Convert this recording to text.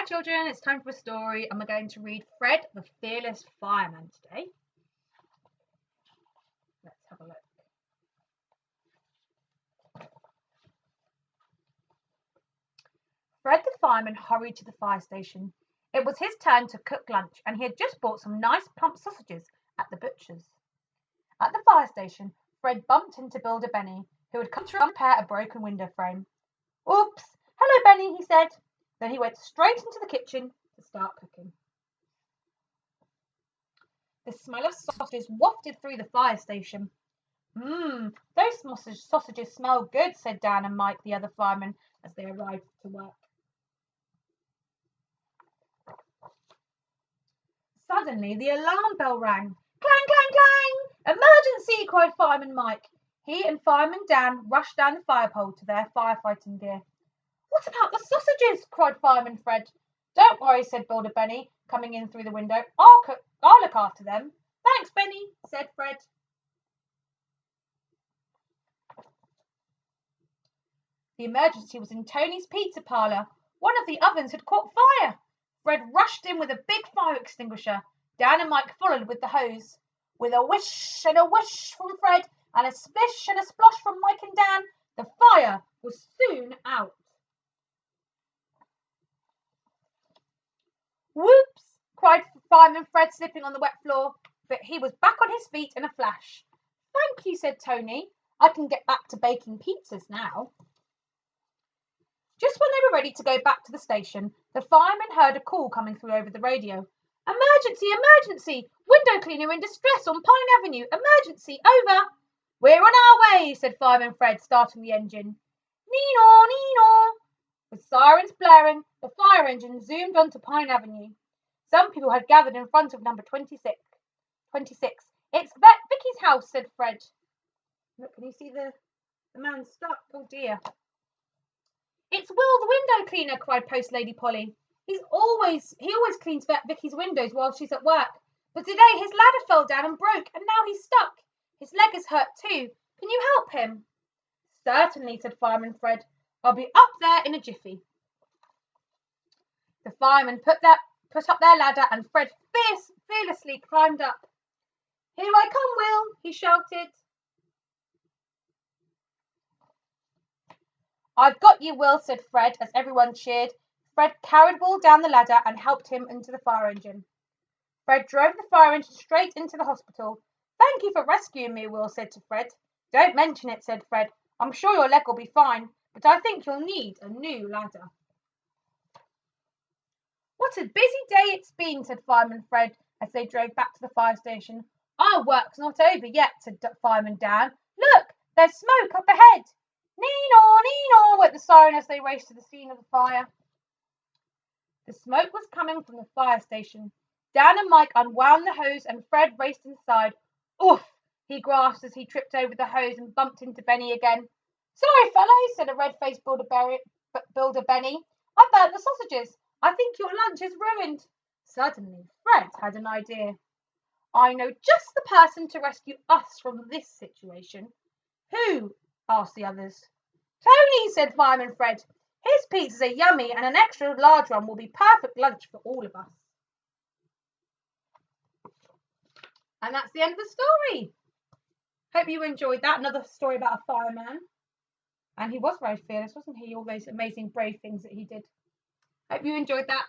children, it's time for a story and we're going to read Fred the Fearless Fireman today. Let's have a look. Fred the fireman hurried to the fire station. It was his turn to cook lunch and he had just bought some nice plump sausages at the butcher's. At the fire station, Fred bumped into Builder Benny, who had come to repair a broken window frame. "Oops! Hello, Benny," he said. Then he went straight into the kitchen to start cooking. The smell of sausages wafted through the fire station. Those sausages smell good," said Dan and Mike, the other firemen, as they arrived to work. Suddenly, the alarm bell rang. "Clang, clang, clang! Emergency!" cried Fireman Mike. He and Fireman Dan rushed down the fire pole to their firefighting gear. "What about the sausages?" cried Fireman Fred. "Don't worry," said Builder Benny, coming in through the window. I'll look after them." "Thanks, Benny," said Fred. The emergency was in Tony's pizza parlour. One of the ovens had caught fire. Fred rushed in with a big fire extinguisher. Dan and Mike followed with the hose. With a whish and a whoosh from Fred and a splish and a splosh from Mike and Dan, the fire was soon out. "Whoops!" cried Fireman Fred, slipping on the wet floor, but he was back on his feet in a flash. "Thank you," said Tony. "I can get back to baking pizzas now." Just when they were ready to go back to the station, the firemen heard a call coming through over the radio. "Emergency! Emergency! Window cleaner in distress on Pine Avenue! Emergency! Over!" "We're on our way," said Fireman Fred, starting the engine. "Nee-naw, nee-naw!" With sirens blaring, the fire engine zoomed onto Pine Avenue. Some people had gathered in front of number 26. "It's Vicky's house," said Fred. "Look, can you see the man stuck? Oh dear." "It's Will the window cleaner," cried Post Lady Polly. He always cleans Vicky's windows while she's at work. But today his ladder fell down and broke, and now he's stuck. His leg is hurt too. Can you help him?" "Certainly," said Fireman Fred. "I'll be up there in a jiffy." The firemen put up their ladder and Fred fearlessly climbed up. "Here I come, Will," he shouted. "I've got you, Will," said Fred, as everyone cheered. Fred carried Will down the ladder and helped him into the fire engine. Fred drove the fire engine straight into the hospital. "Thank you for rescuing me," Will said to Fred. "Don't mention it," said Fred. "I'm sure your leg will be fine, but I think you'll need a new ladder." "What a busy day it's been," said Fireman Fred as they drove back to the fire station. "Our work's not over yet," said Fireman Dan. "Look, there's smoke up ahead." "Nee-naw, nee-naw," went the siren as they raced to the scene of the fire. The smoke was coming from the fire station. Dan and Mike unwound the hose and Fred raced inside. "Oof!" he gasped as he tripped over the hose and bumped into Benny again. "Sorry, fellows," said a red-faced Builder Benny. "I burnt the sausages. I think your lunch is ruined." Suddenly, Fred had an idea. "I know just the person to rescue us from this situation." "Who?" asked the others. "Tony," said Fireman Fred. "His pizzas are yummy and an extra large one will be perfect lunch for all of us." And that's the end of the story. Hope you enjoyed that. Another story about a fireman. And he was very fearless, wasn't he? All those amazing brave things that he did. Hope you enjoyed that.